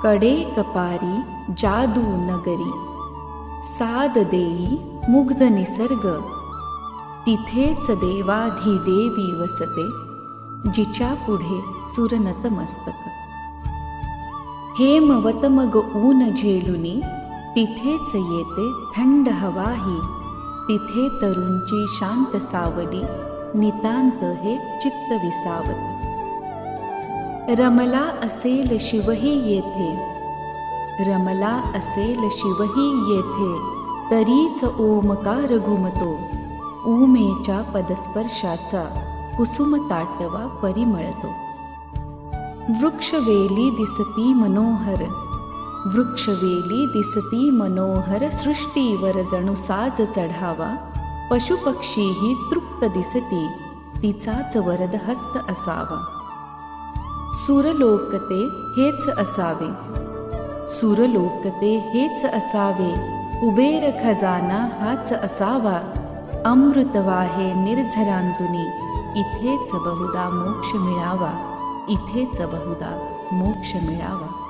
कडे कपारी जादू नगरी, साद देई मुग्ध निसर्ग, तिथेच देवाधिदेवी वसते, जिच्या पुढे सुरनत मस्तक. हेमवत मग ऊन झेलुनी, तिथेच येते थंड हवाही, तिथे तरुंची शांत सावली, नितांत हे चित्त विसावत. रमला असेल शिवही येथे, रमला असेल शिवही येथे, तरीच ओमकार घुमतो, उमेच्या पदस्पर्शाचा कुसुम ताटवा परिमळतो. वृक्षवेली दिसती मनोहर, वृक्षवेली दिसती मनोहर, सृष्टीवर जणू साज चढावा, पशुपक्षीही तृप्त दिसती, तिचाच वरद हस्त असावा. सुरलोकते हेच असावे, सुरलोकते हेच असावे, कुबेर खजाना हाच असावा, अमृत वाहे निर्झरांतुनी, इथेच बहुधा मोक्ष मिळावा, इथेच बहुधा मोक्ष मिळावा.